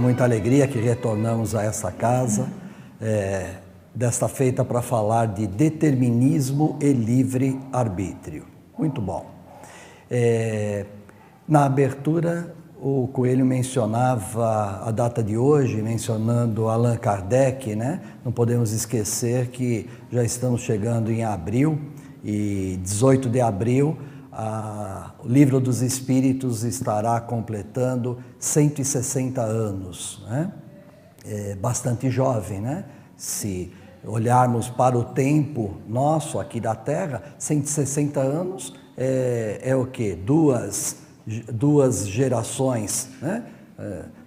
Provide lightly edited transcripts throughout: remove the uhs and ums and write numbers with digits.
muita alegria que retornamos a essa casa, desta feita para falar de determinismo e livre-arbítrio. Muito bom. Na abertura, o Coelho mencionava a data de hoje, mencionando Allan Kardec, né? Não podemos esquecer que já estamos chegando em abril, e 18 de abril, o Livro dos Espíritos estará completando 160 anos, né? Bastante jovem, né? Se olharmos para o tempo nosso aqui da Terra, 160 anos é o quê? Duas gerações, né?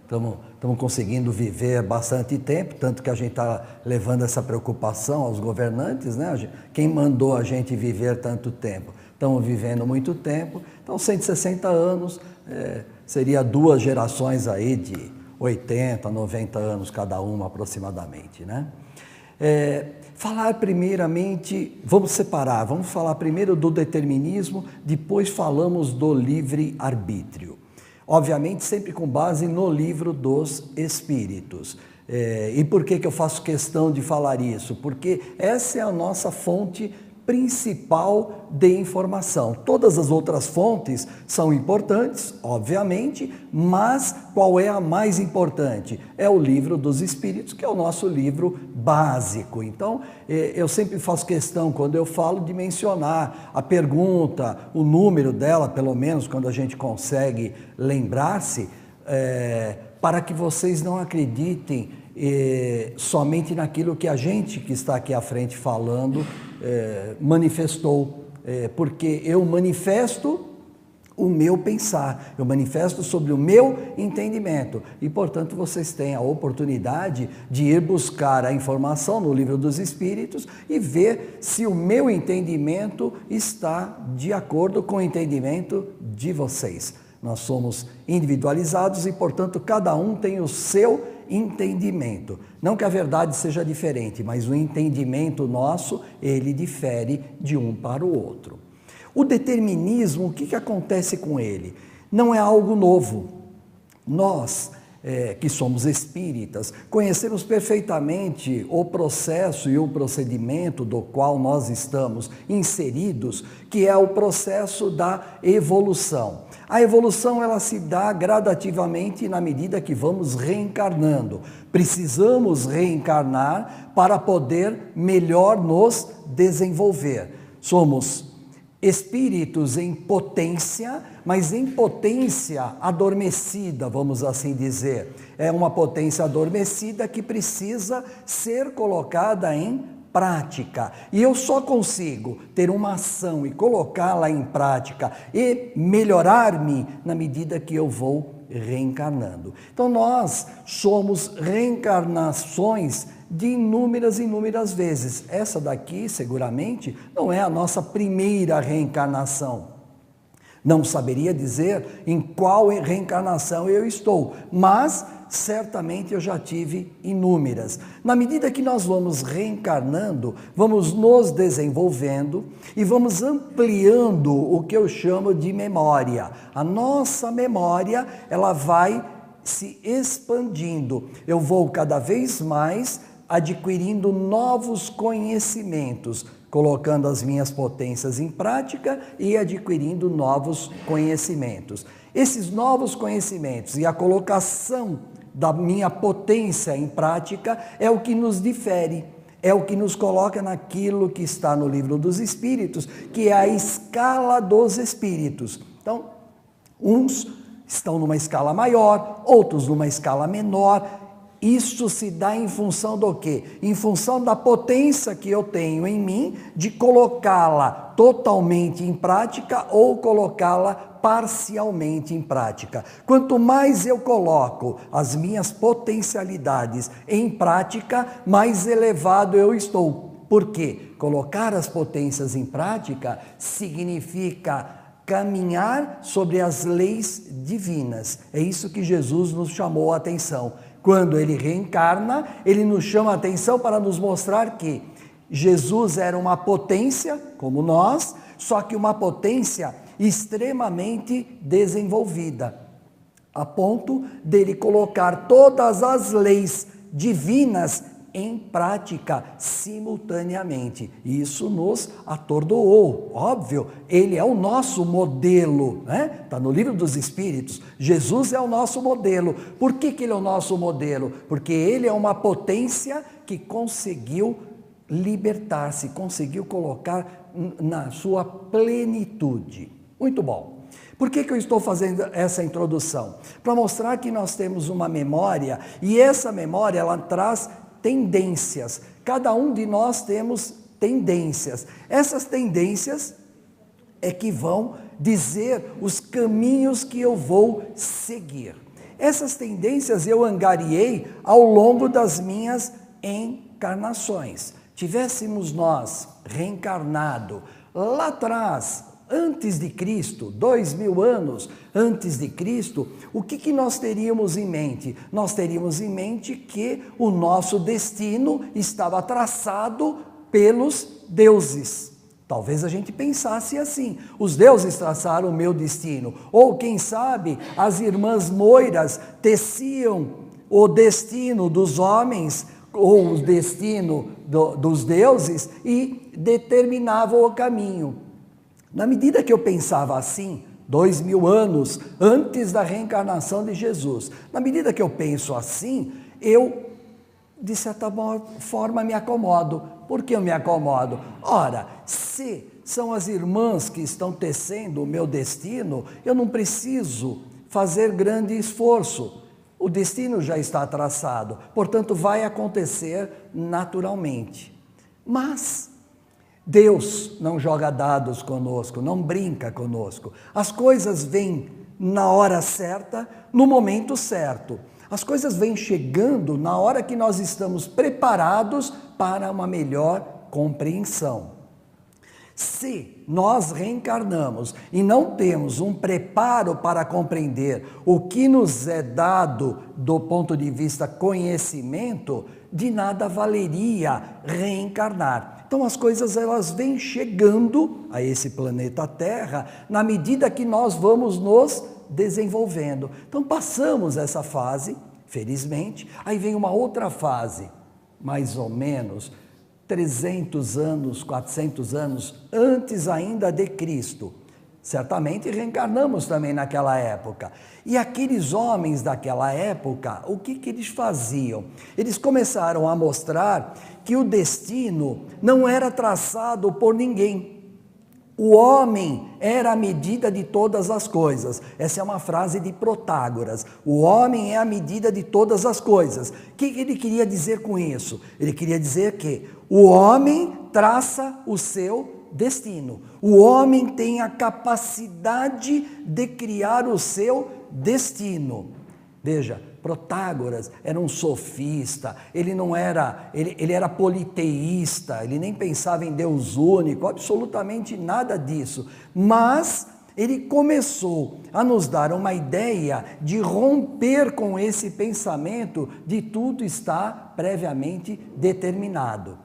Estamos conseguindo viver bastante tempo, tanto que a gente está levando essa preocupação aos governantes, né? Quem mandou a gente viver tanto tempo? Estamos vivendo muito tempo, então 160 anos seria duas gerações aí de 80, 90 anos cada uma aproximadamente, né? Falar primeiramente, vamos separar, vamos falar primeiro do determinismo, depois falamos do livre-arbítrio. Obviamente sempre com base no Livro dos Espíritos. E por que eu faço questão de falar isso? Porque essa é a nossa fonte principal de informação. Todas as outras fontes são importantes, obviamente, mas qual é a mais importante? É o Livro dos Espíritos, que é o nosso livro básico. Então, eu sempre faço questão, quando eu falo, de mencionar a pergunta, o número dela, pelo menos quando a gente consegue lembrar-se, para que vocês não acreditem somente naquilo que a gente que está aqui à frente falando manifestou, porque eu manifesto o meu pensar, eu manifesto sobre o meu entendimento e, portanto, vocês têm a oportunidade de ir buscar a informação no Livro dos Espíritos e ver se o meu entendimento está de acordo com o entendimento de vocês. Nós somos individualizados e, portanto, cada um tem o seu entendimento. Não que a verdade seja diferente, mas o entendimento nosso, ele difere de um para o outro. O determinismo, o que acontece com ele? Não é algo novo. Nós, que somos espíritas, conhecemos perfeitamente o processo e o procedimento do qual nós estamos inseridos, que é o processo da evolução. A evolução, ela se dá gradativamente na medida que vamos reencarnando. Precisamos reencarnar para poder melhor nos desenvolver. Somos espíritos em potência, mas em potência adormecida, vamos assim dizer. É uma potência adormecida que precisa ser colocada em prática. E eu só consigo ter uma ação e colocá-la em prática e melhorar-me na medida que eu vou reencarnando. Então nós somos reencarnações de inúmeras vezes. Essa daqui, seguramente, não é a nossa primeira reencarnação. Não saberia dizer em qual reencarnação eu estou, mas certamente eu já tive inúmeras. Na medida que nós vamos reencarnando, vamos nos desenvolvendo e vamos ampliando o que eu chamo de memória. A nossa memória, ela vai se expandindo. Eu vou cada vez mais adquirindo novos conhecimentos, colocando as minhas potências em prática e adquirindo novos conhecimentos. Esses novos conhecimentos e a colocação da minha potência em prática é o que nos difere, é o que nos coloca naquilo que está no Livro dos Espíritos, que é a escala dos espíritos. Então, uns estão numa escala maior, outros numa escala menor. Isso se dá em função do quê? Em função da potência que eu tenho em mim de colocá-la totalmente em prática ou colocá-la parcialmente em prática. Quanto mais eu coloco as minhas potencialidades em prática, mais elevado eu estou. Por quê? Colocar as potências em prática significa caminhar sobre as leis divinas. É isso que Jesus nos chamou a atenção. Quando ele reencarna, ele nos chama a atenção para nos mostrar que Jesus era uma potência, como nós, só que uma potência extremamente desenvolvida. a ponto dele colocar todas as leis divinas em prática simultaneamente. Isso nos atordoou, óbvio, ele é o nosso modelo, né? Está no livro dos Espíritos, Jesus é o nosso modelo. Por que ele é o nosso modelo? Porque ele é uma potência que conseguiu libertar-se, conseguiu colocar na sua plenitude. Muito bom. Por que eu estou fazendo essa introdução? Para mostrar que nós temos uma memória, e essa memória ela traz tendências. Cada um de nós temos tendências. Essas tendências é que vão dizer os caminhos que eu vou seguir. Essas tendências eu angariei ao longo das minhas encarnações. Tivéssemos nós reencarnado lá atrás, antes de Cristo, 2000 anos antes de Cristo, o que nós teríamos em mente? Nós teríamos em mente que o nosso destino estava traçado pelos deuses. Talvez a gente pensasse assim, os deuses traçaram o meu destino. Ou quem sabe, as irmãs moiras teciam o destino dos homens, ou o destino dos deuses, e determinavam o caminho. Na medida que eu pensava assim, 2000 anos antes da reencarnação de Jesus, na medida que eu penso assim, eu, de certa forma, me acomodo. Por que eu me acomodo? Ora, se são as irmãs que estão tecendo o meu destino, eu não preciso fazer grande esforço. O destino já está traçado, portanto, vai acontecer naturalmente. Mas Deus não joga dados conosco, não brinca conosco. As coisas vêm na hora certa, no momento certo. As coisas vêm chegando na hora que nós estamos preparados para uma melhor compreensão. Se nós reencarnamos e não temos um preparo para compreender o que nos é dado do ponto de vista conhecimento, de nada valeria reencarnar. Então as coisas elas vêm chegando a esse planeta Terra na medida que nós vamos nos desenvolvendo. Então passamos essa fase, felizmente, aí vem uma outra fase, mais ou menos 300 anos, 400 anos antes ainda de Cristo. Certamente reencarnamos também naquela época. E aqueles homens daquela época, o que eles faziam? Eles começaram a mostrar que o destino não era traçado por ninguém. O homem era a medida de todas as coisas. Essa é uma frase de Protágoras. O homem é a medida de todas as coisas. O que ele queria dizer com isso? Ele queria dizer que o homem traça o seu destino. O homem tem a capacidade de criar o seu destino. Veja, Protágoras era um sofista, ele era politeísta, ele nem pensava em Deus único, absolutamente nada disso. Mas ele começou a nos dar uma ideia de romper com esse pensamento de tudo está previamente determinado.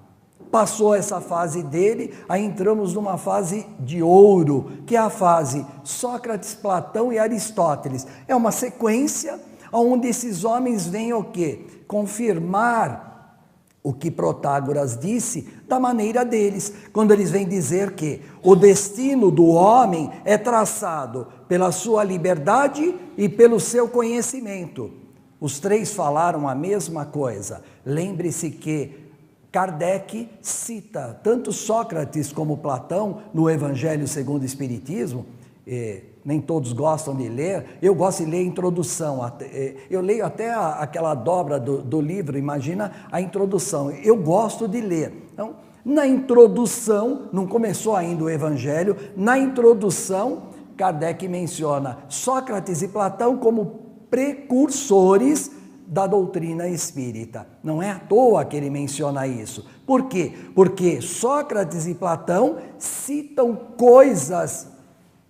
Passou essa fase dele, aí entramos numa fase de ouro, que é a fase Sócrates, Platão e Aristóteles. É uma sequência onde esses homens vêm o quê? Confirmar o que Protágoras disse da maneira deles, quando eles vêm dizer que o destino do homem é traçado pela sua liberdade e pelo seu conhecimento. Os três falaram a mesma coisa. Lembre-se que Kardec cita tanto Sócrates como Platão no Evangelho segundo o Espiritismo. Nem todos gostam de ler, eu gosto de ler a introdução, eu leio até aquela dobra do livro, imagina a introdução, eu gosto de ler. Então, na introdução, não começou ainda o Evangelho, na introdução, Kardec menciona Sócrates e Platão como precursores da doutrina espírita. Não é à toa que ele menciona isso. Por quê? Porque Sócrates e Platão citam coisas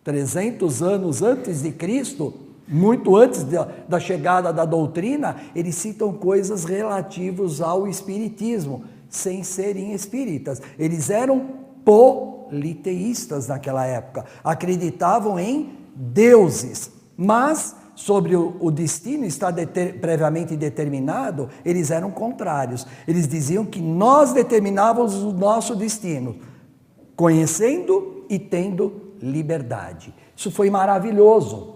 300 anos antes de Cristo, muito antes da chegada da doutrina, eles citam coisas relativas ao espiritismo, sem serem espíritas. Eles eram politeístas naquela época, acreditavam em deuses, mas sobre o destino está previamente determinado, eles eram contrários. Eles diziam que nós determinávamos o nosso destino, conhecendo e tendo liberdade. Isso foi maravilhoso.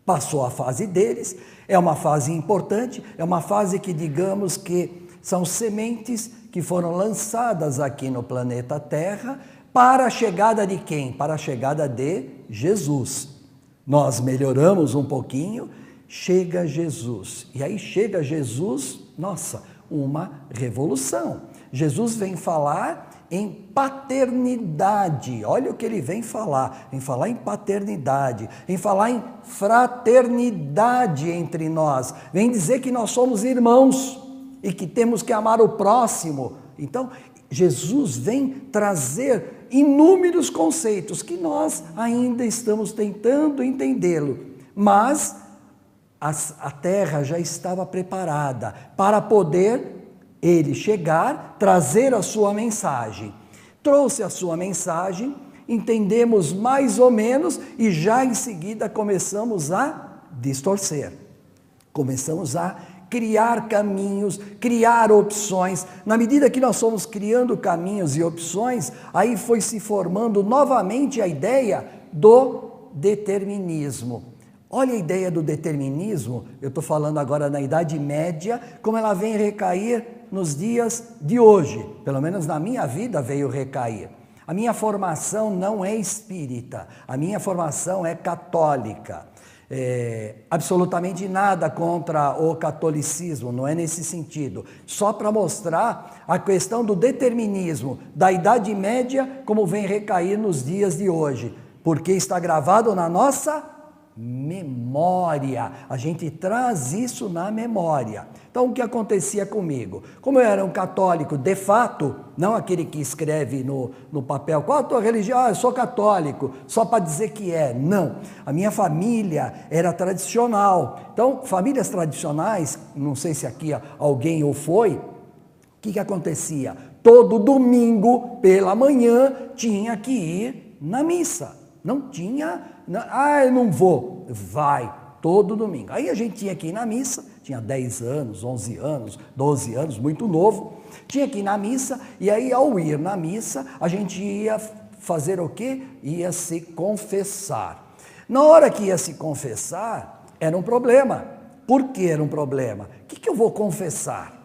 Passou a fase deles, é uma fase importante, é uma fase que, digamos que são sementes que foram lançadas aqui no planeta Terra para a chegada de quem? Para a chegada de Jesus. Nós melhoramos um pouquinho, chega Jesus. E aí chega Jesus, nossa, uma revolução. Jesus vem falar em paternidade. Olha o que ele vem falar em paternidade, em falar em fraternidade entre nós. Vem dizer que nós somos irmãos e que temos que amar o próximo. Então, Jesus vem trazer inúmeros conceitos que nós ainda estamos tentando entendê-lo, mas a terra já estava preparada para poder ele chegar, trazer a sua mensagem. Trouxe a sua mensagem, entendemos mais ou menos e já em seguida começamos a distorcer. Começamos a criar caminhos, criar opções. Na medida que nós fomos criando caminhos e opções, aí foi se formando novamente a ideia do determinismo. Olha a ideia do determinismo, eu estou falando agora na Idade Média, como ela vem recair nos dias de hoje, pelo menos na minha vida veio recair. A minha formação não é espírita, a minha formação é católica. Absolutamente nada contra o catolicismo, não é nesse sentido. Só para mostrar a questão do determinismo da Idade Média, como vem recair nos dias de hoje, porque está gravado na nossa memória, a gente traz isso na memória. Então o que acontecia comigo? Como eu era um católico de fato, não aquele que escreve no papel, qual a tua religião? Eu sou católico, só para dizer que é. Não, a minha família era tradicional. Então, famílias tradicionais, não sei se aqui alguém ou foi, o que acontecia? Todo domingo pela manhã tinha que ir na missa. Não tinha, eu não vou, vai, todo domingo. Aí a gente tinha que ir na missa, tinha 10 anos, 11 anos, 12 anos, muito novo, tinha que ir na missa, e aí ao ir na missa, a gente ia fazer o quê? Ia se confessar. Na hora que ia se confessar, era um problema. Por que era um problema? O que eu vou confessar?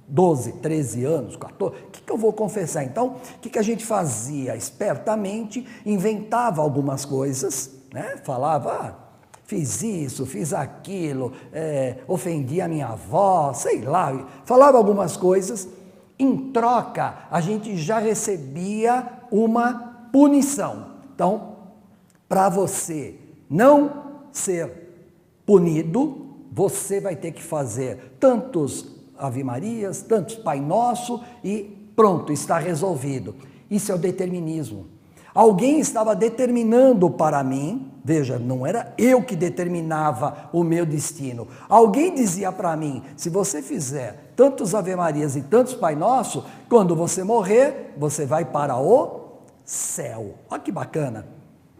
12, 13 anos, 14, o que eu vou confessar? Então, o que a gente fazia? Espertamente, inventava algumas coisas, né? Falava, fiz isso, fiz aquilo, ofendi a minha avó, sei lá, falava algumas coisas. Em troca, a gente já recebia uma punição. Então, para você não ser punido, você vai ter que fazer tantos Ave Marias, tantos Pai Nosso e pronto, está resolvido. Isso é o determinismo. Alguém estava determinando para mim, veja, não era eu que determinava o meu destino. Alguém dizia para mim, se você fizer tantos Ave Marias e tantos Pai Nosso, quando você morrer, você vai para o céu. Olha que bacana.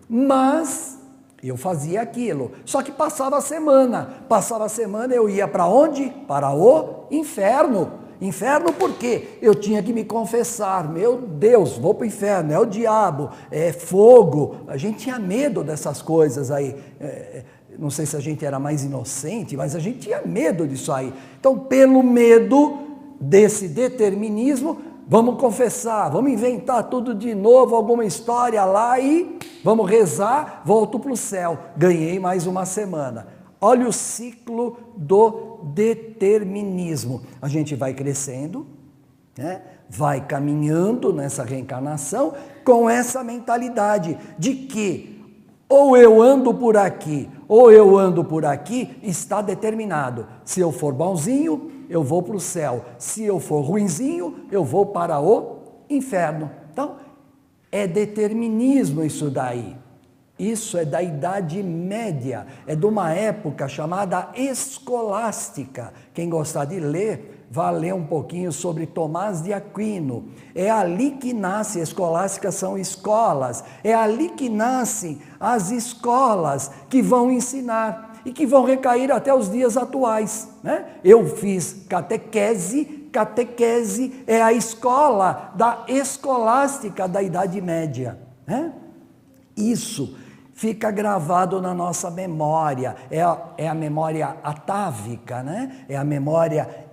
Mas eu fazia aquilo, só que passava a semana eu ia para onde? Para o inferno. Inferno por quê? Eu tinha que me confessar, meu Deus, vou para o inferno, é o diabo, é fogo. A gente tinha medo dessas coisas aí, não sei se a gente era mais inocente, mas a gente tinha medo disso aí. Então, pelo medo desse determinismo, vamos confessar, vamos inventar tudo de novo, alguma história lá e vamos rezar, volto para o céu. Ganhei mais uma semana. Olha o ciclo do determinismo. A gente vai crescendo, né? Vai caminhando nessa reencarnação com essa mentalidade de que ou eu ando por aqui, ou eu ando por aqui, está determinado. Se eu for bonzinho, eu vou para o céu. Se eu for ruinzinho, eu vou para o inferno. Então, é determinismo isso daí. Isso é da Idade Média, é de uma época chamada escolástica. Quem gostar de ler, vá ler um pouquinho sobre Tomás de Aquino. É ali que nasce, escolásticas são escolas, é ali que nascem as escolas que vão ensinar. e que vão recair até os dias atuais, né? Eu fiz catequese, catequese é a escola da escolástica da Idade Média, né? Isso fica gravado na nossa memória, é a memória atávica, né? É a memória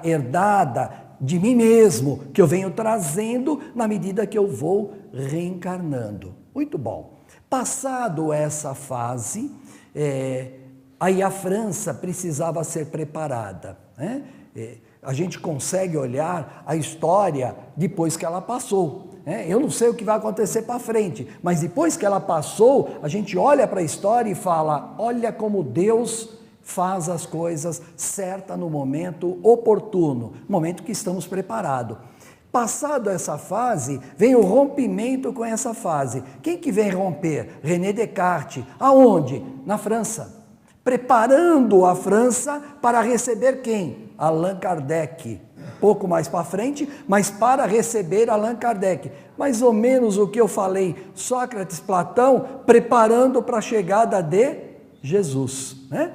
herdada de mim mesmo, que eu venho trazendo na medida que eu vou reencarnando. Muito bom. Passado essa fase, aí a França precisava ser preparada, né? A gente consegue olhar a história depois que ela passou. Eu não sei o que vai acontecer para frente, mas depois que ela passou, a gente olha para a história e fala, olha como Deus faz as coisas certas no momento oportuno, momento que estamos preparados. Passado essa fase, vem o rompimento com essa fase. Quem que vem romper? René Descartes. Aonde? Na França. Preparando a França para receber quem? Allan Kardec. Pouco mais para frente, mas para receber Allan Kardec. Mais ou menos o que eu falei, Sócrates, Platão, preparando para a chegada de Jesus, né?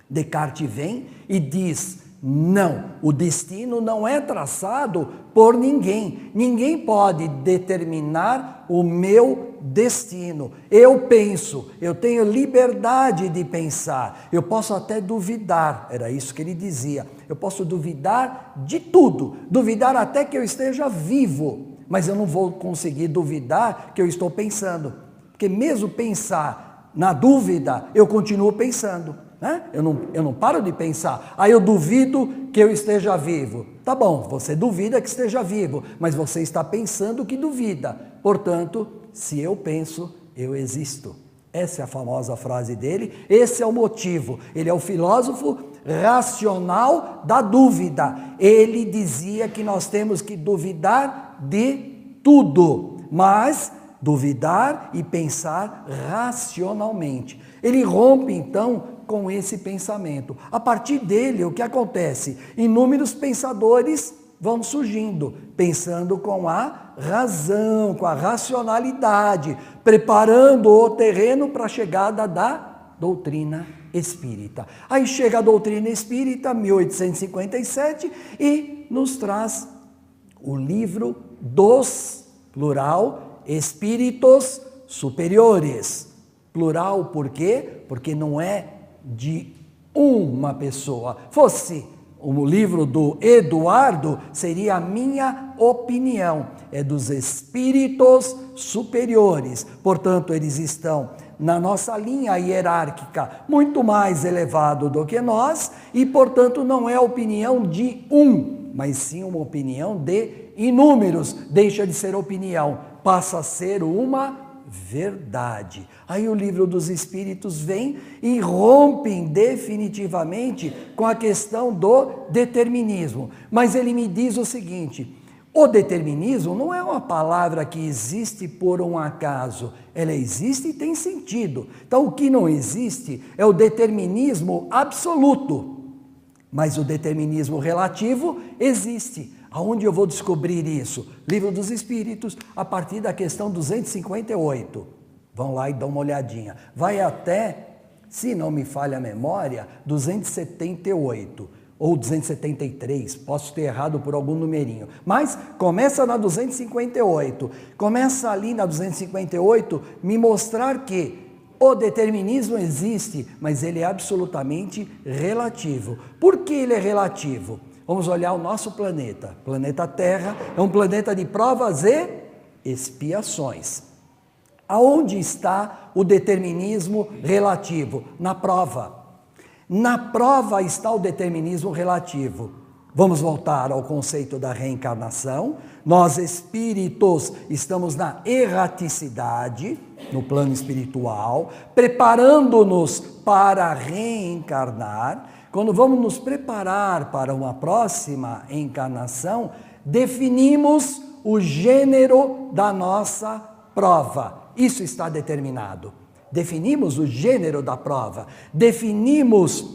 Descartes vem e diz, não, o destino não é traçado por ninguém. Ninguém pode determinar o meu destino. Eu penso, eu tenho liberdade de pensar. Eu posso até duvidar, era isso que ele dizia. Eu posso duvidar de tudo, duvidar até que eu esteja vivo. Mas eu não vou conseguir duvidar que eu estou pensando. Porque mesmo pensar na dúvida, eu continuo pensando. Né? Eu não paro de pensar, aí eu duvido que eu esteja vivo. Tá bom, você duvida que esteja vivo, mas você está pensando que duvida. Portanto, se eu penso, eu existo. Essa é a famosa frase dele, esse é o motivo. Ele é o filósofo racional da dúvida. Ele dizia que nós temos que duvidar de tudo, mas duvidar e pensar racionalmente. Ele rompe então com esse pensamento. A partir dele, o que acontece? Inúmeros pensadores vão surgindo, pensando com a razão, com a racionalidade, preparando o terreno para a chegada da doutrina espírita. Aí chega a doutrina espírita, 1857, e nos traz o livro dos, plural, espíritos superiores. Plural por quê? Porque não é de uma pessoa. Fosse o livro do Eduardo, seria a minha opinião. É dos espíritos superiores. Portanto, eles estão na nossa linha hierárquica muito mais elevado do que nós e, portanto, não é a opinião de um, mas sim uma opinião de inúmeros. Deixa de ser opinião, passa a ser uma verdade. Aí o livro dos Espíritos vem e rompe definitivamente com a questão do determinismo. Mas ele me diz o seguinte, o determinismo não é uma palavra que existe por um acaso, ela existe e tem sentido. Então o que não existe é o determinismo absoluto, mas o determinismo relativo existe. Aonde eu vou descobrir isso? Livro dos Espíritos, a partir da questão 258. Vão lá e dão uma olhadinha. Vai até, se não me falha a memória, 278 ou 273. Posso ter errado por algum numerinho. Mas começa na 258. Começa ali na 258 me mostrar que o determinismo existe, mas ele é absolutamente relativo. Por que ele é relativo? Vamos olhar o nosso planeta. O planeta Terra é um planeta de provas e expiações. Aonde está o determinismo relativo? Na prova. Na prova está o determinismo relativo. Vamos voltar ao conceito da reencarnação. Nós, espíritos, estamos na erraticidade, no plano espiritual, preparando-nos para reencarnar. Quando vamos nos preparar para uma próxima encarnação, definimos o gênero da nossa prova. Isso está determinado. Definimos o gênero da prova. Definimos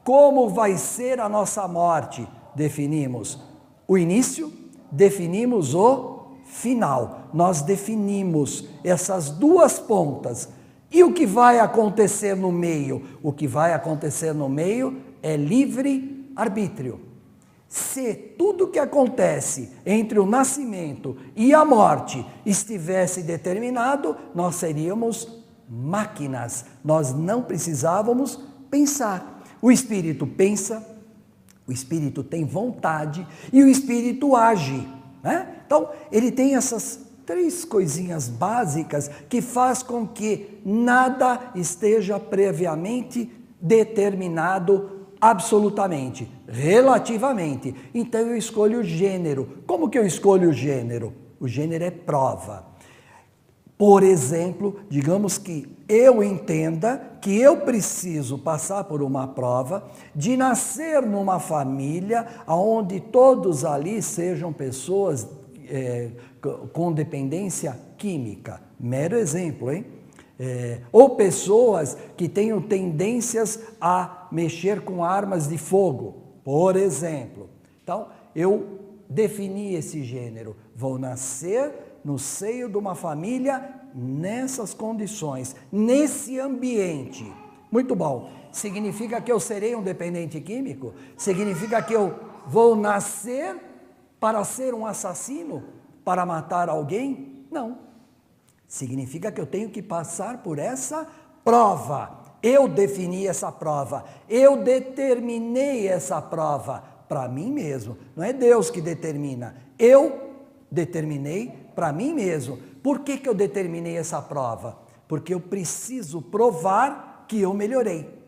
como vai ser a nossa morte. Definimos o início, definimos o final. Nós definimos essas duas pontas. E o que vai acontecer no meio? O que vai acontecer no meio é livre-arbítrio. Se tudo que acontece entre o nascimento e a morte estivesse determinado, nós seríamos máquinas. Nós não precisávamos pensar. O espírito pensa, o espírito tem vontade e o espírito age, né? Então, ele tem essas 3 coisinhas básicas que faz com que nada esteja previamente determinado absolutamente, relativamente. Então eu escolho o gênero. Como que eu escolho o gênero? O gênero é prova. Por exemplo, digamos que eu entenda que eu preciso passar por uma prova de nascer numa família onde todos ali sejam pessoas com dependência química. Mero exemplo, hein? Ou pessoas que tenham tendências a mexer com armas de fogo, por exemplo. Então, eu defini esse gênero. Vou nascer no seio de uma família nessas condições, nesse ambiente. Muito bom. Significa que eu serei um dependente químico? Significa que eu vou nascer para ser um assassino? Para matar alguém? Não. Significa que eu tenho que passar por essa prova. Eu defini essa prova. Eu determinei essa prova para mim mesmo. Não é Deus que determina. Eu determinei para mim mesmo. Por que eu determinei essa prova? Porque eu preciso provar que eu melhorei.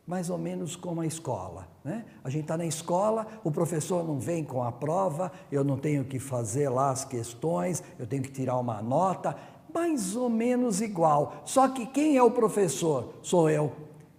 Mais ou menos como a escola, né? A gente está na escola, o professor não vem com a prova, eu não tenho que fazer lá as questões, eu tenho que tirar uma nota, mais ou menos igual. Só que quem é o professor? Sou eu.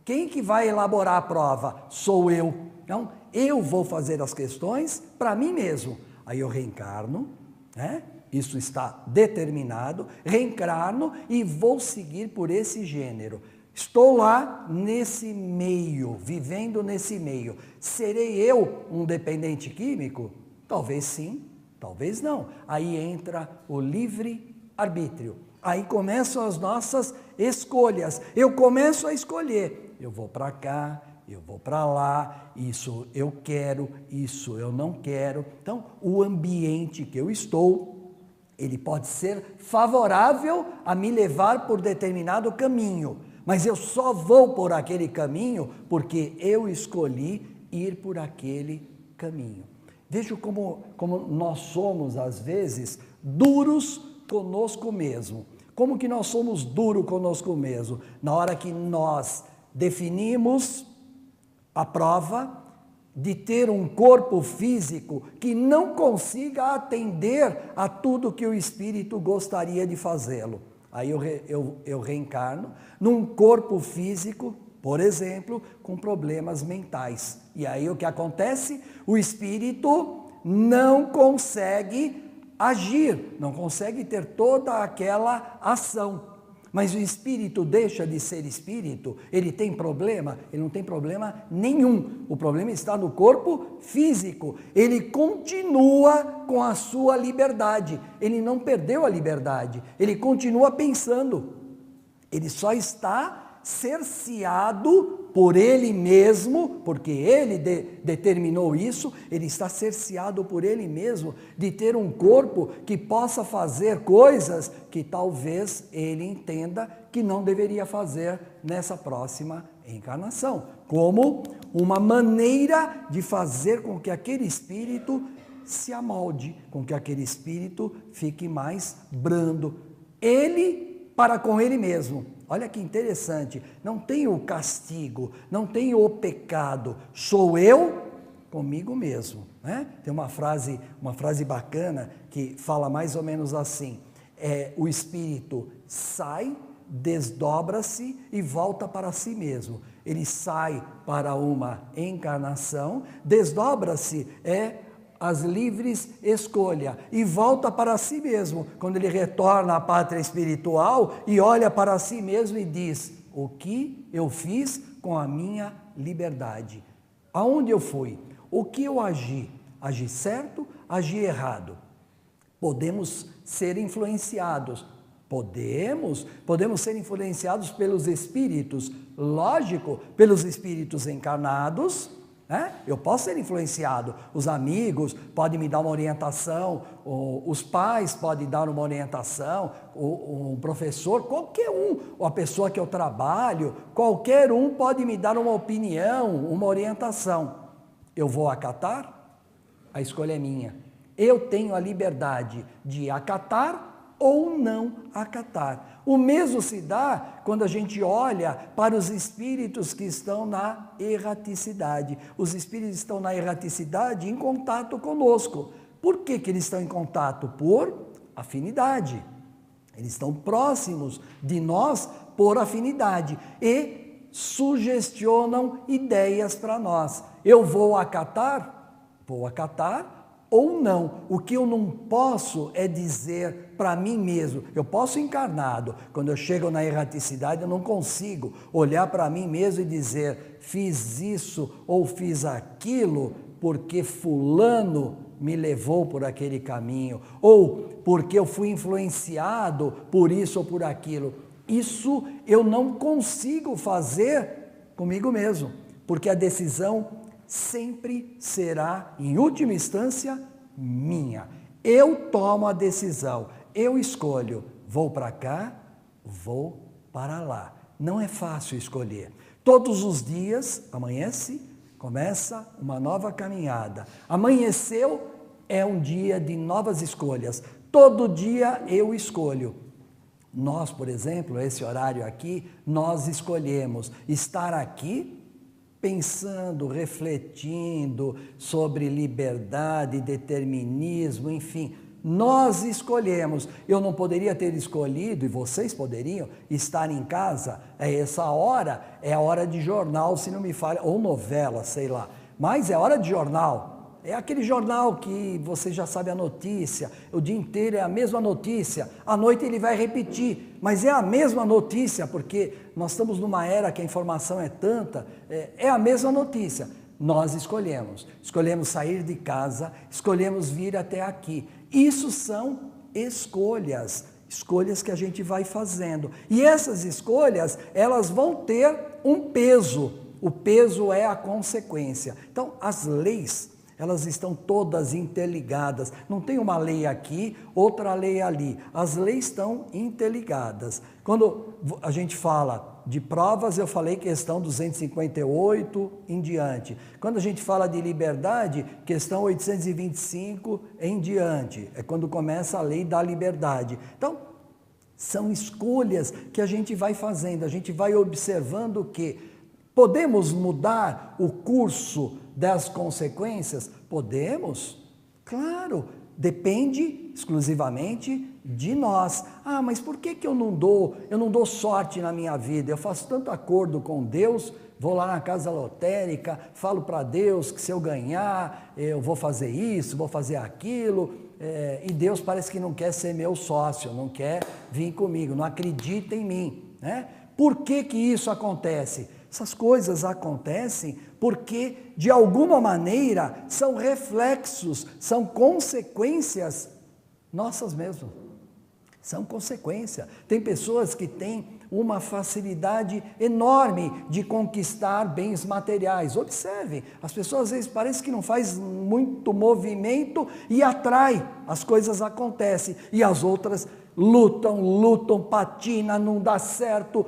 Quem que vai elaborar a prova? Sou eu. Então, eu vou fazer as questões para mim mesmo. Aí eu reencarno, né? Isso está determinado, reencarno e vou seguir por esse gênero. Estou lá nesse meio, vivendo nesse meio. Serei eu um dependente químico? Talvez sim, talvez não. Aí entra o livre-arbítrio. Aí começam as nossas escolhas. Eu começo a escolher. Eu vou para cá, eu vou para lá, isso eu quero, isso eu não quero. Então, o ambiente que eu estou, ele pode ser favorável a me levar por determinado caminho. Mas eu só vou por aquele caminho porque eu escolhi ir por aquele caminho. Veja como nós somos, às vezes, duros conosco mesmo. Como que nós somos duros conosco mesmo? Na hora que nós definimos a prova de ter um corpo físico que não consiga atender a tudo que o espírito gostaria de fazê-lo. Aí eu reencarno num corpo físico, por exemplo, com problemas mentais. E aí o que acontece? O espírito não consegue agir, não consegue ter toda aquela ação. Mas o espírito deixa de ser espírito? Ele tem problema? Ele não tem problema nenhum. O problema está no corpo físico. Ele continua com a sua liberdade. Ele não perdeu a liberdade. Ele continua pensando. Ele só está cerceado por ele mesmo, porque ele determinou isso, ele está cerceado por ele mesmo de ter um corpo que possa fazer coisas que talvez ele entenda que não deveria fazer nessa próxima encarnação, como uma maneira de fazer com que aquele espírito se amolde, com que aquele espírito fique mais brando. Ele para com ele mesmo. Olha que interessante, não tem o castigo, não tem o pecado, sou eu comigo mesmo, né? Tem uma frase bacana que fala mais ou menos assim, o espírito sai, desdobra-se e volta para si mesmo. Ele sai para uma encarnação, desdobra-se, as livres escolha e volta para si mesmo, quando ele retorna à pátria espiritual e olha para si mesmo e diz, o que eu fiz com a minha liberdade? Aonde eu fui? O que eu agi? Agi certo? Agi errado? Podemos ser influenciados Podemos ser influenciados pelos espíritos, lógico, pelos espíritos encarnados, né? Eu posso ser influenciado, os amigos podem me dar uma orientação, os pais podem dar uma orientação, um professor, qualquer um, ou a pessoa que eu trabalho, qualquer um pode me dar uma opinião, uma orientação. Eu vou acatar? A escolha é minha. Eu tenho a liberdade de acatar ou não acatar. O mesmo se dá quando a gente olha para os espíritos que estão na erraticidade. Os espíritos estão na erraticidade em contato conosco. Por que que eles estão em contato? Por afinidade. Eles estão próximos de nós por afinidade e sugestionam ideias para nós. Eu vou acatar? Vou acatar ou não. O que eu não posso é dizer para mim mesmo. Eu posso encarnado, quando eu chego na erraticidade, eu não consigo olhar para mim mesmo e dizer, fiz isso ou fiz aquilo porque fulano me levou por aquele caminho, ou porque eu fui influenciado por isso ou por aquilo. Isso eu não consigo fazer comigo mesmo, porque a decisão sempre será, em última instância, minha. Eu tomo a decisão, eu escolho, vou para cá, vou para lá. Não é fácil escolher. Todos os dias, amanhece, começa uma nova caminhada. Amanheceu, é um dia de novas escolhas. Todo dia eu escolho. Nós, por exemplo, esse horário aqui, nós escolhemos estar aqui, pensando, refletindo sobre liberdade, determinismo, enfim, nós escolhemos. Eu não poderia ter escolhido, e vocês poderiam, estar em casa, essa hora é a hora de jornal, se não me falha, ou novela, sei lá, mas é hora de jornal. É aquele jornal que você já sabe a notícia, o dia inteiro é a mesma notícia, à noite ele vai repetir, mas é a mesma notícia, porque nós estamos numa era que a informação é tanta, é a mesma notícia. Nós escolhemos sair de casa, escolhemos vir até aqui. Isso são escolhas que a gente vai fazendo. E essas escolhas, elas vão ter um peso, o peso é a consequência. Então, as leis, elas estão todas interligadas, não tem uma lei aqui, outra lei ali, as leis estão interligadas. Quando a gente fala de provas, eu falei questão 258 em diante. Quando a gente fala de liberdade, questão 825 em diante, é quando começa a lei da liberdade. Então, são escolhas que a gente vai fazendo, a gente vai observando que podemos mudar o curso das consequências? Podemos, claro, depende exclusivamente de nós. Ah, mas por que eu não dou sorte na minha vida? Eu faço tanto acordo com Deus, vou lá na casa lotérica, falo para Deus que se eu ganhar, eu vou fazer isso, vou fazer aquilo, e Deus parece que não quer ser meu sócio, não quer vir comigo, não acredita em mim, né? Por que isso acontece? Essas coisas acontecem porque, de alguma maneira, são reflexos, são consequências nossas mesmo. São consequência. Tem pessoas que têm uma facilidade enorme de conquistar bens materiais. Observe, as pessoas às vezes parece que não faz muito movimento e atrai, as coisas acontecem. E as outras lutam, patina, não dá certo.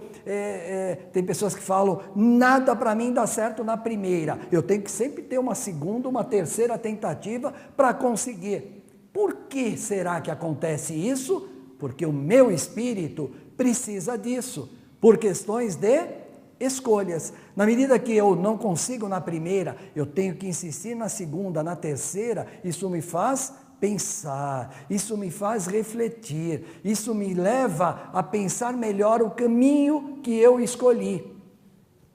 Tem pessoas que falam, nada para mim dá certo na primeira. Eu tenho que sempre ter uma segunda, uma terceira tentativa para conseguir. Por que será que acontece isso? Porque o meu espírito precisa disso, por questões de escolhas. Na medida que eu não consigo na primeira, eu tenho que insistir na segunda, na terceira, isso me faz pensar, isso me faz refletir, isso me leva a pensar melhor o caminho que eu escolhi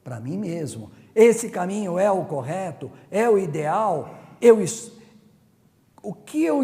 para mim mesmo. Esse caminho é o correto? É o ideal? O que eu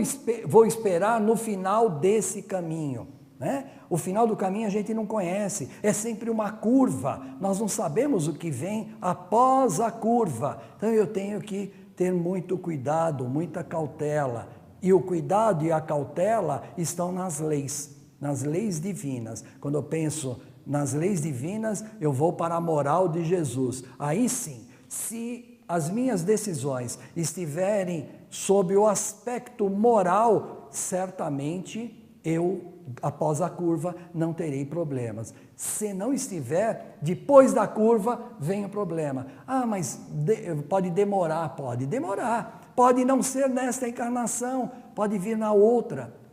vou esperar no final desse caminho? Né? O final do caminho a gente não conhece, é sempre uma curva, nós não sabemos o que vem após a curva. Então eu tenho que ter muito cuidado, muita cautela. E o cuidado e a cautela estão nas leis. nas leis divinas. Quando eu penso nas leis divinas, eu vou para a moral de Jesus. Aí sim, se as minhas decisões estiverem sob o aspecto moral, certamente eu, após a curva, não terei problemas. Se não estiver, depois da curva, vem o problema. Ah, mas pode demorar. Pode demorar. Pode não ser nesta encarnação, pode vir na outra.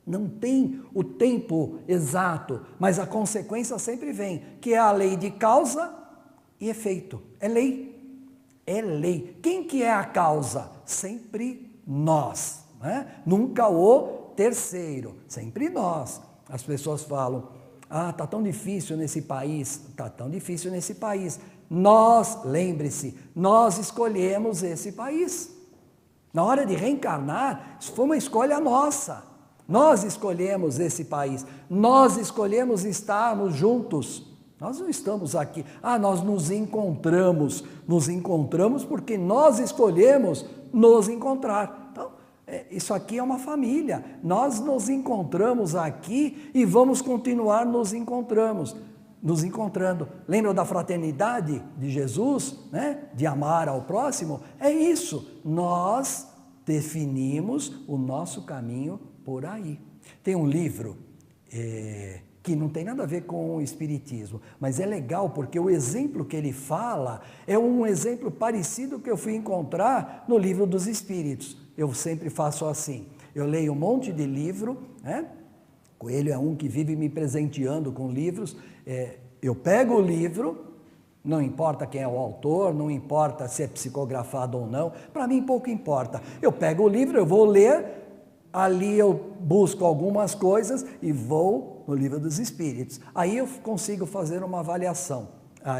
Não tem o tempo exato, mas a consequência sempre vem, que é a lei de causa e efeito. É lei. É lei. Quem que é a causa? Sempre nós, né? Nunca o terceiro, sempre nós. As pessoas falam, está tão difícil nesse país, está tão difícil nesse país. Nós, lembre-se, nós escolhemos esse país. Na hora de reencarnar, isso foi uma escolha nossa. Nós escolhemos esse país, nós escolhemos estarmos juntos. Nós não estamos aqui, nós nos encontramos porque nós escolhemos nos encontrar. Então, isso aqui é uma família, nós nos encontramos aqui e vamos continuar nos encontrando. Lembram da fraternidade de Jesus, né? De amar ao próximo? É isso, nós definimos o nosso caminho por aí. Tem um livro que não tem nada a ver com o espiritismo, mas é legal porque o exemplo que ele fala é um exemplo parecido que eu fui encontrar no Livro dos Espíritos. Eu sempre faço assim, eu leio um monte de livro, né? Coelho é um que vive me presenteando com livros, eu pego o livro, não importa quem é o autor, não importa se é psicografado ou não, para mim pouco importa. Eu pego o livro, eu vou ler, ali eu busco algumas coisas e vou no Livro dos Espíritos. Aí eu consigo fazer uma avaliação.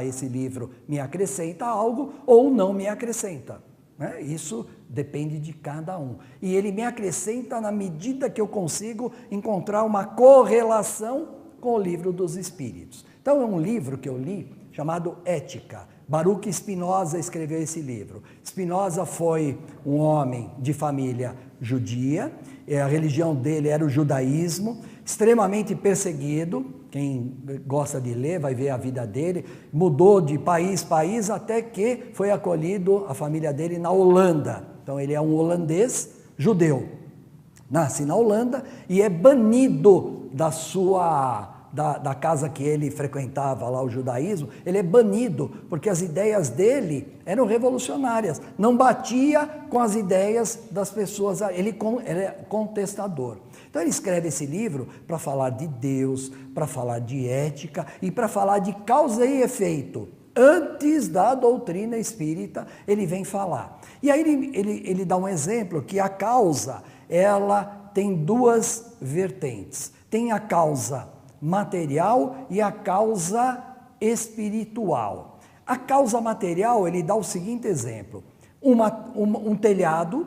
Esse livro me acrescenta algo ou não me acrescenta, né? Isso depende de cada um. E ele me acrescenta na medida que eu consigo encontrar uma correlação com o Livro dos Espíritos. Então é um livro que eu li chamado Ética. Baruch Spinoza escreveu esse livro. Spinoza foi um homem de família judia, a religião dele era o judaísmo, extremamente perseguido. Quem gosta de ler vai ver a vida dele, mudou de país até que foi acolhido a família dele na Holanda. Então ele é um holandês judeu, nasce na Holanda e é banido da casa que ele frequentava lá, o judaísmo. Ele é banido porque as ideias dele eram revolucionárias, não batia com as ideias das pessoas, ele é contestador. Então ele escreve esse livro para falar de Deus, para falar de ética e para falar de causa e efeito. Antes da doutrina espírita, ele vem falar. E aí ele dá um exemplo que a causa, ela tem duas vertentes. Tem a causa material e a causa espiritual. A causa material, ele dá o seguinte exemplo. Um telhado,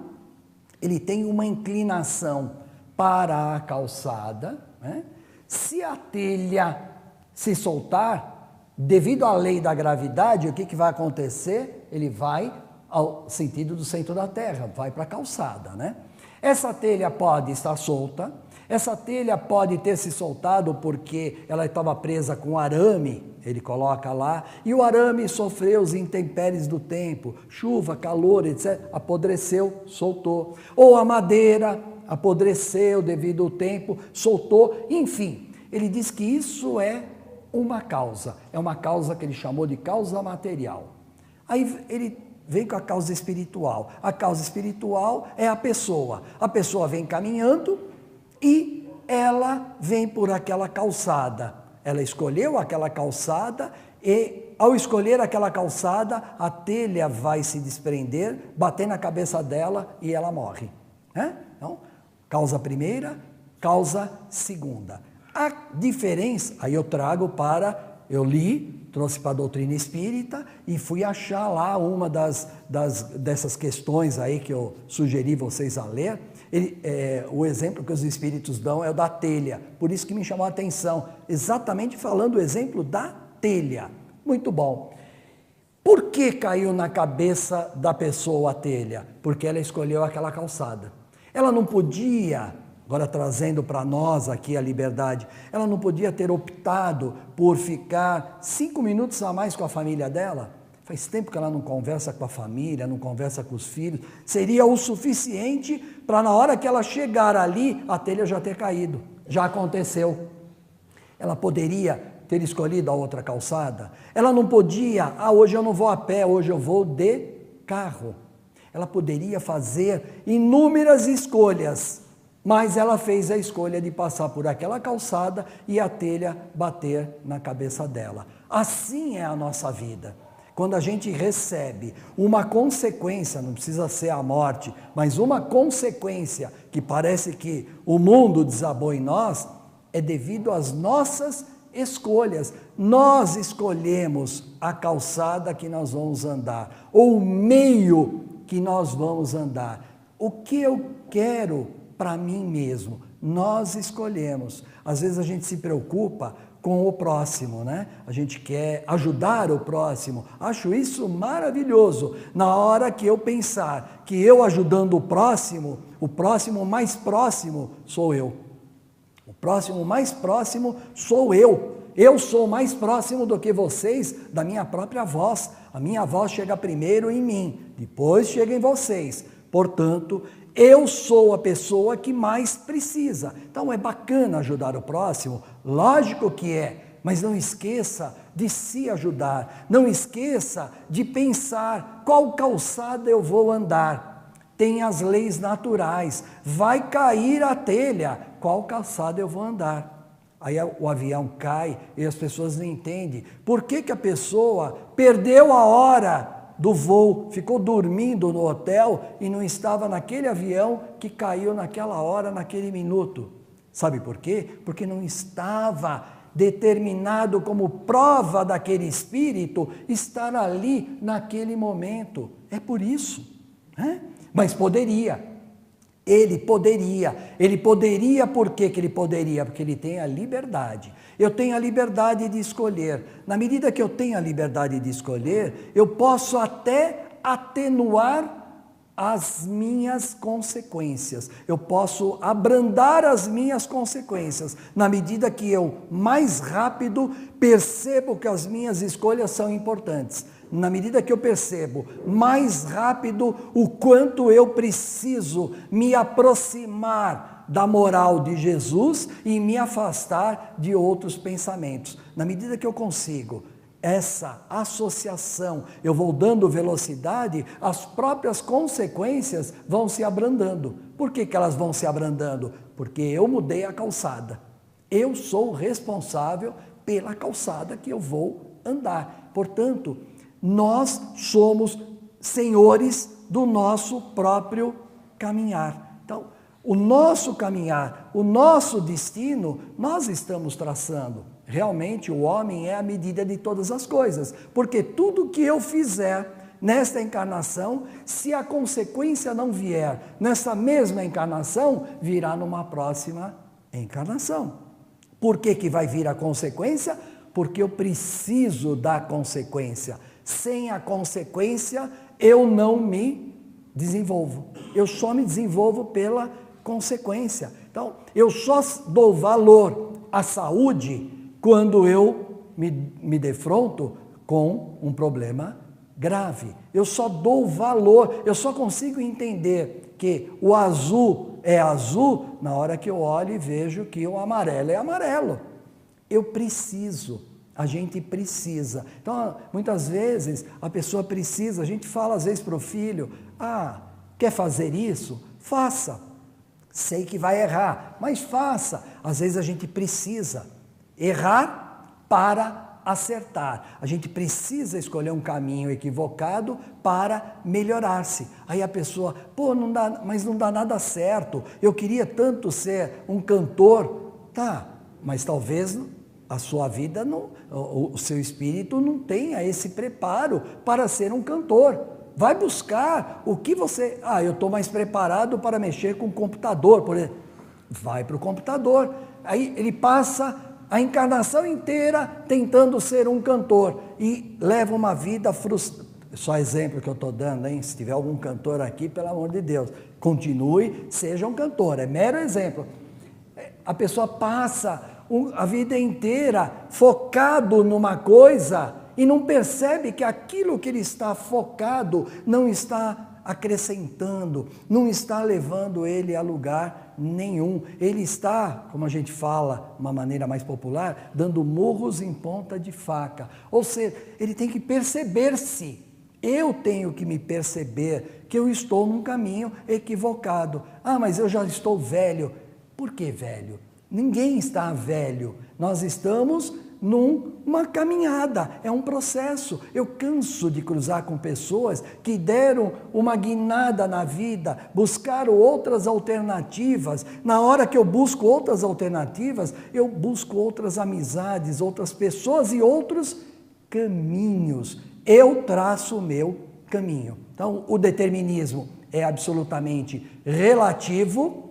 ele tem uma inclinação para a calçada, né? Se a telha se soltar, devido à lei da gravidade, o que vai acontecer? Ele vai ao sentido do centro da Terra, vai para a calçada, né? Essa telha pode estar solta, essa telha pode ter se soltado porque ela estava presa com arame, ele coloca lá, e o arame sofreu os intempéries do tempo, chuva, calor, etc., apodreceu, soltou. Ou a madeira apodreceu devido ao tempo, soltou, enfim. Ele diz que isso é uma causa que ele chamou de causa material. Aí ele vem com a causa espiritual. A causa espiritual é a pessoa vem caminhando e ela vem por aquela calçada. Ela escolheu aquela calçada e, ao escolher aquela calçada, a telha vai se desprender, bater na cabeça dela e ela morre, né? Então, causa primeira, causa segunda. A diferença, aí eu li, trouxe para a doutrina espírita e fui achar lá uma dessas questões aí que eu sugeri vocês a ler. O exemplo que os espíritos dão é o da telha, por isso que me chamou a atenção, exatamente falando o exemplo da telha. Muito bom. Por que caiu na cabeça da pessoa a telha? Porque ela escolheu aquela calçada. Ela não podia Agora trazendo para nós aqui a liberdade, ela não podia ter optado por ficar 5 minutos a mais com a família dela? Faz tempo que ela não conversa com a família, não conversa com os filhos. Seria o suficiente para na hora que ela chegar ali, a telha já ter caído. Já aconteceu. Ela poderia ter escolhido a outra calçada. Ela não podia, hoje eu não vou a pé, hoje eu vou de carro. Ela poderia fazer inúmeras escolhas, mas ela fez a escolha de passar por aquela calçada e a telha bater na cabeça dela. Assim é a nossa vida. Quando a gente recebe uma consequência, não precisa ser a morte, mas uma consequência que parece que o mundo desabou em nós, é devido às nossas escolhas. Nós escolhemos a calçada que nós vamos andar, ou o meio que nós vamos andar. O que eu quero para mim mesmo, nós escolhemos. Às vezes a gente se preocupa com o próximo, né? A gente quer ajudar o próximo. Acho isso maravilhoso. Na hora que eu pensar que eu ajudando o próximo mais próximo sou eu. O próximo mais próximo sou eu. Eu sou mais próximo do que vocês da minha própria voz. A minha voz chega primeiro em mim, depois chega em vocês. Portanto, eu sou a pessoa que mais precisa. Então é bacana ajudar o próximo, lógico que é, mas não esqueça de se ajudar, não esqueça de pensar qual calçada eu vou andar. Tem as leis naturais, vai cair a telha, qual calçada eu vou andar? Aí o avião cai e as pessoas não entendem. Por que a pessoa perdeu a hora do voo, ficou dormindo no hotel e não estava naquele avião que caiu naquela hora, naquele minuto? Sabe por quê? Porque não estava determinado como prova daquele espírito estar ali naquele momento. É por isso, né? Mas poderia. Ele poderia, por que ele poderia? Porque ele tem a liberdade. Eu tenho a liberdade de escolher. Na medida que eu tenho a liberdade de escolher, eu posso até atenuar as minhas consequências. Eu posso abrandar as minhas consequências. Na medida que eu mais rápido percebo que as minhas escolhas são importantes. Na medida que eu percebo mais rápido o quanto eu preciso me aproximar da moral de Jesus e me afastar de outros pensamentos. Na medida que eu consigo essa associação, eu vou dando velocidade, as próprias consequências vão se abrandando. Por que elas vão se abrandando? Porque eu mudei a calçada. Eu sou responsável pela calçada que eu vou andar. Portanto, nós somos senhores do nosso próprio caminhar. Então, o nosso caminhar, o nosso destino, nós estamos traçando. Realmente, o homem é a medida de todas as coisas, porque tudo que eu fizer nesta encarnação, se a consequência não vier nessa mesma encarnação, virá numa próxima encarnação. Por que vai vir a consequência? Porque eu preciso da consequência. Sem a consequência, eu não me desenvolvo. Eu só me desenvolvo pela consequência. Então, eu só dou valor à saúde quando eu me defronto com um problema grave. Eu só dou valor, eu só consigo entender que o azul é azul na hora que eu olho e vejo que o amarelo é amarelo. Eu preciso. A gente precisa. Então, muitas vezes, a pessoa precisa, a gente fala às vezes para o filho, quer fazer isso? Faça. Sei que vai errar, mas faça. Às vezes a gente precisa errar para acertar. A gente precisa escolher um caminho equivocado para melhorar-se. Aí a pessoa, mas não dá nada certo. Eu queria tanto ser um cantor. Tá, mas talvez a sua vida, o seu espírito não tenha esse preparo para ser um cantor. Vai buscar o que você... eu estou mais preparado para mexer com o computador, por exemplo. Vai para o computador. Aí ele passa a encarnação inteira tentando ser um cantor e leva uma vida frustrada. Só exemplo que eu estou dando, hein? Se tiver algum cantor aqui, pelo amor de Deus, continue, seja um cantor, é mero exemplo. A pessoa passa a vida inteira focado numa coisa e não percebe que aquilo que ele está focado não está acrescentando, não está levando ele a lugar nenhum. Ele está, como a gente fala, de uma maneira mais popular, dando murros em ponta de faca. Ou seja, ele tem que perceber-se. Eu tenho que me perceber que eu estou num caminho equivocado. Ah, mas eu já estou velho. Por que velho? Ninguém está velho. Nós estamos numa caminhada, é um processo. Eu canso de cruzar com pessoas que deram uma guinada na vida, buscaram outras alternativas. Na hora que eu busco outras alternativas, eu busco outras amizades, outras pessoas e outros caminhos. Eu traço o meu caminho. Então, o determinismo é absolutamente relativo,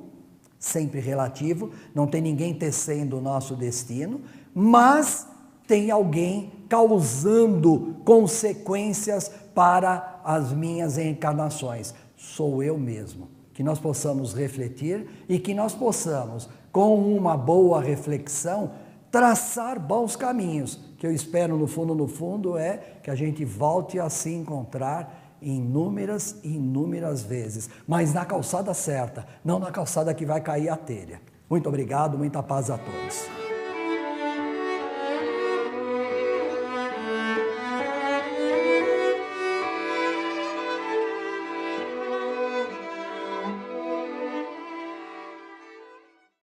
sempre relativo, não tem ninguém tecendo o nosso destino, mas tem alguém causando consequências para as minhas encarnações. Sou eu mesmo. Que nós possamos refletir e que nós possamos, com uma boa reflexão, traçar bons caminhos, que eu espero no fundo é que a gente volte a se encontrar inúmeras e inúmeras vezes, mas na calçada certa, não na calçada que vai cair a telha. Muito obrigado, muita paz a todos.